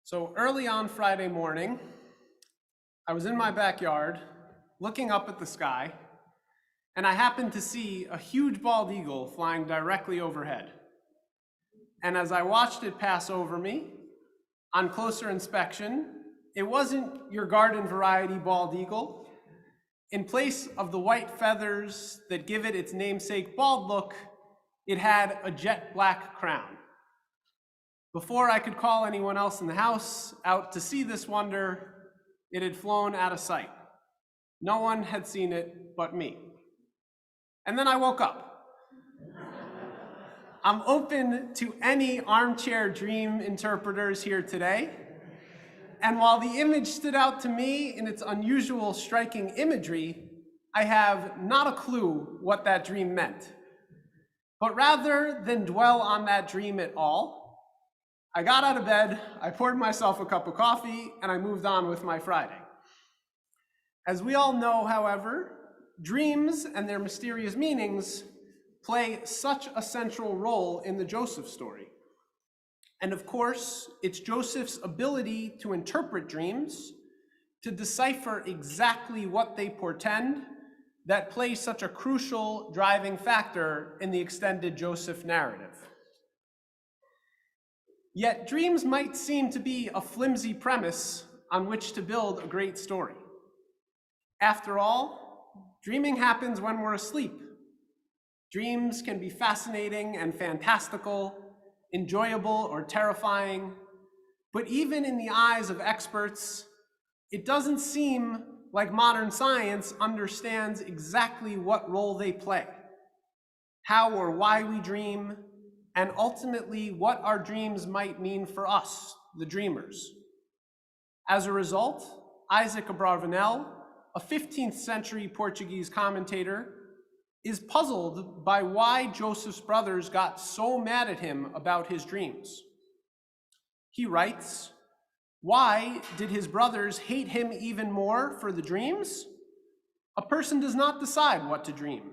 So early on Friday morning, I was in my backyard looking up at the sky, and I happened to see a huge bald eagle flying directly overhead. And as I watched it pass over me, on closer inspection, it wasn't your garden variety bald eagle. In place of the white feathers that give it its namesake bald look, it had a jet black crown. Before I could call anyone else in the house out to see this wonder, it had flown out of sight. No one had seen it but me. And then I woke up. I'm open to any armchair dream interpreters here today. And while the image stood out to me in its unusual, striking imagery, I have not a clue what that dream meant. But rather than dwell on that dream at all, I got out of bed, I poured myself a cup of coffee, and I moved on with my Friday. As we all know, however, dreams and their mysterious meanings play such a central role in the Joseph story. And of course, it's Joseph's ability to interpret dreams, to decipher exactly what they portend, that plays such a crucial driving factor in the extended Joseph narrative. Yet dreams might seem to be a flimsy premise on which to build a great story. After all, dreaming happens when we're asleep. Dreams can be fascinating and fantastical, enjoyable or terrifying, but even in the eyes of experts, it doesn't seem like modern science understands exactly what role they play, how or why we dream, and ultimately what our dreams might mean for us, the dreamers. As a result, Isaac Abravanel, a 15th century Portuguese commentator, is puzzled by why Joseph's brothers got so mad at him about his dreams. He writes, "Why did his brothers hate him even more for the dreams? A person does not decide what to dream.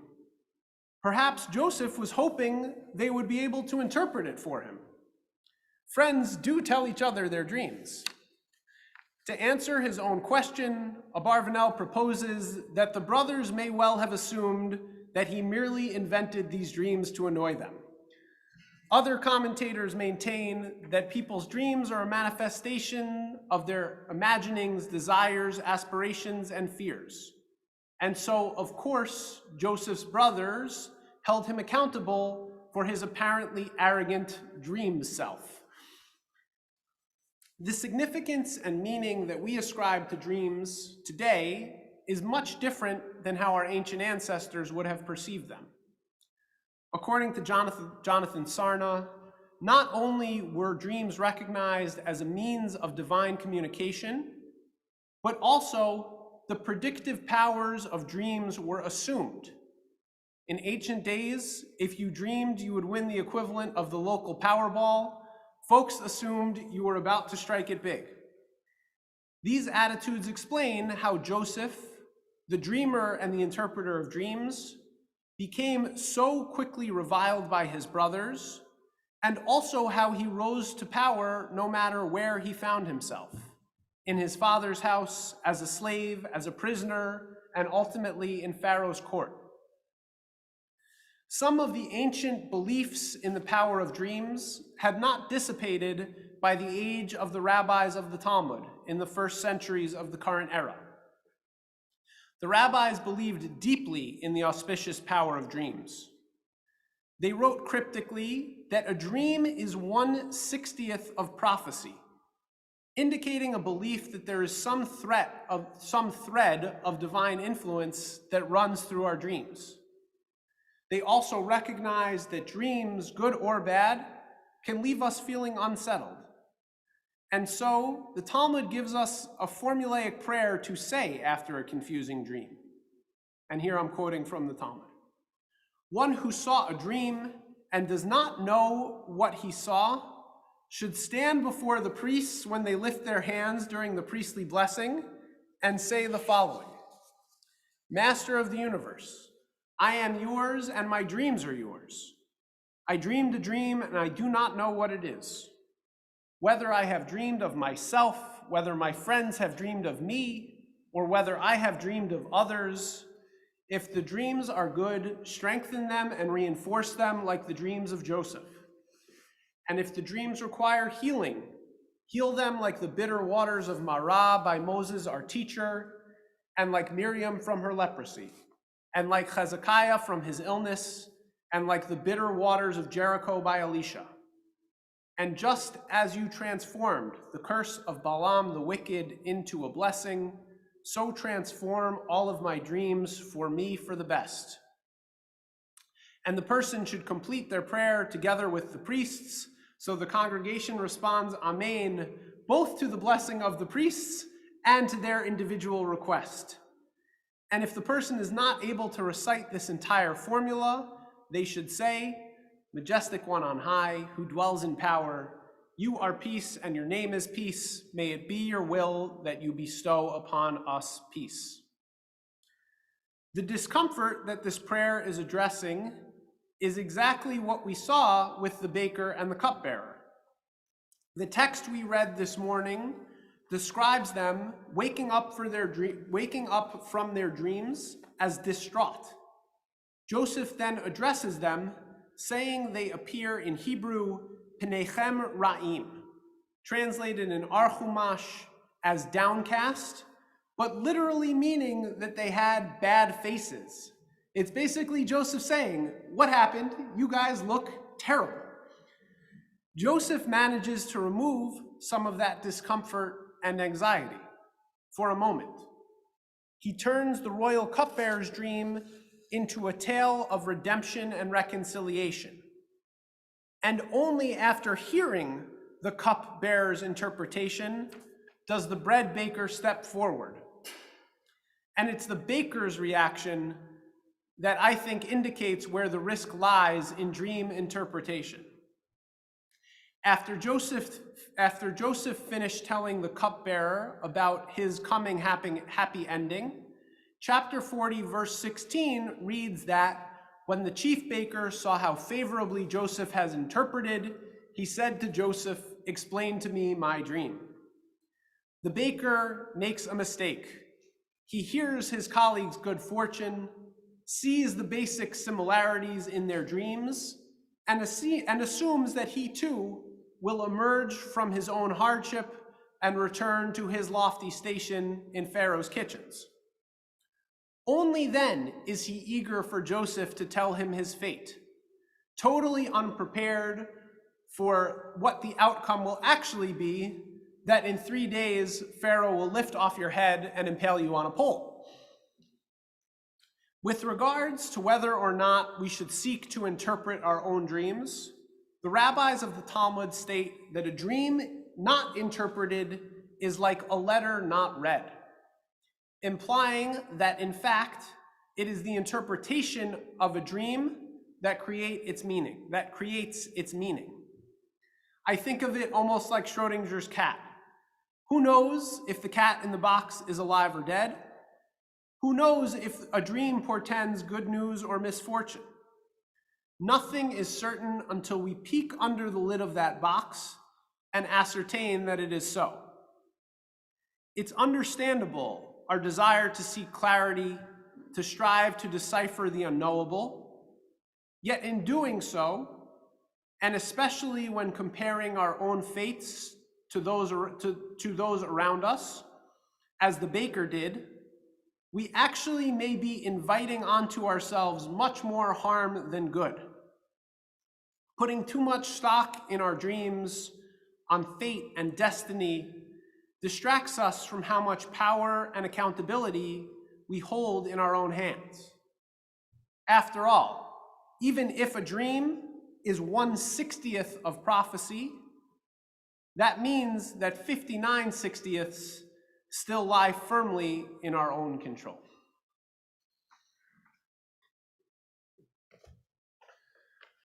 Perhaps Joseph was hoping they would be able to interpret it for him. Friends do tell each other their dreams." To answer his own question, Abravanel proposes that the brothers may well have assumed that he merely invented these dreams to annoy them. Other commentators maintain that people's dreams are a manifestation of their imaginings, desires, aspirations, and fears. And so, of course, Joseph's brothers held him accountable for his apparently arrogant dream self. The significance and meaning that we ascribe to dreams today is much different than how our ancient ancestors would have perceived them. According to Jonathan Sarna, not only were dreams recognized as a means of divine communication, but also the predictive powers of dreams were assumed. In ancient days, if you dreamed you would win the equivalent of the local Powerball, folks assumed you were about to strike it big. These attitudes explain how Joseph, the dreamer and the interpreter of dreams, became so quickly reviled by his brothers, and also how he rose to power no matter where he found himself, in his father's house, as a slave, as a prisoner, and ultimately in Pharaoh's court. Some of the ancient beliefs in the power of dreams had not dissipated by the age of the rabbis of the Talmud in the first centuries of the current era. The rabbis believed deeply in the auspicious power of dreams. They wrote cryptically that a dream is 1/60th of prophecy, indicating a belief that there is some thread of divine influence that runs through our dreams. They also recognize that dreams, good or bad, can leave us feeling unsettled. And so the Talmud gives us a formulaic prayer to say after a confusing dream. And here I'm quoting from the Talmud. "One who saw a dream and does not know what he saw should stand before the priests when they lift their hands during the priestly blessing and say the following: 'Master of the universe, I am yours and my dreams are yours. I dreamed a dream and I do not know what it is. whether I have dreamed of myself, whether my friends have dreamed of me, or whether I have dreamed of others, if the dreams are good, strengthen them and reinforce them like the dreams of Joseph. And if the dreams require healing, heal them like the bitter waters of Marah by Moses, our teacher, and like Miriam from her leprosy, and like Hezekiah from his illness, and like the bitter waters of Jericho by Elisha. And just as you transformed the curse of Balaam the wicked into a blessing, so transform all of my dreams for me for the best. And the person should complete their prayer together with the priests, so the congregation responds Amen, both to the blessing of the priests and to their individual request. And if the person is not able to recite this entire formula, they should say, Majestic One on high, who dwells in power, you are peace and your name is peace. May it be your will that you bestow upon us peace. The discomfort that this prayer is addressing is exactly what we saw with the baker and the cupbearer. The text we read this morning describes them waking up from their dreams as distraught. Joseph then addresses them, saying they appear in Hebrew, Penechem Ra'im, translated in our Chumash as downcast, but literally meaning that they had bad faces. It's basically Joseph saying, what happened? You guys look terrible. Joseph manages to remove some of that discomfort and anxiety for a moment. He turns the royal cupbearer's dream into a tale of redemption and reconciliation. And only after hearing the cupbearer's interpretation does the bread baker step forward. And it's the baker's reaction that I think indicates where the risk lies in dream interpretation. After Joseph finished telling the cupbearer about his coming happy ending, chapter 40, verse 16 reads that when the chief baker saw how favorably Joseph has interpreted, he said to Joseph, "Explain to me my dream." The baker makes a mistake. He hears his colleague's good fortune, sees the basic similarities in their dreams, and assumes that he too will emerge from his own hardship and return to his lofty station in Pharaoh's kitchens. Only then is he eager for Joseph to tell him his fate, totally unprepared for what the outcome will actually be, that in 3 days, Pharaoh will lift off your head and impale you on a pole. With regards to whether or not we should seek to interpret our own dreams, the rabbis of the Talmud state that a dream not interpreted is like a letter not read, implying that in fact, it is the interpretation of a dream that creates its meaning. I think of it almost like Schrodinger's cat. Who knows if the cat in the box is alive or dead? Who knows if a dream portends good news or misfortune? Nothing is certain until we peek under the lid of that box and ascertain that it is so. It's understandable, our desire to seek clarity, to strive to decipher the unknowable, yet in doing so, and especially when comparing our own fates to those around us, as the baker did, we actually may be inviting onto ourselves much more harm than good. Putting too much stock in our dreams, on fate and destiny, distracts us from how much power and accountability we hold in our own hands. After all, even if a dream is 1/60th of prophecy, that means that 59/60ths still lie firmly in our own control.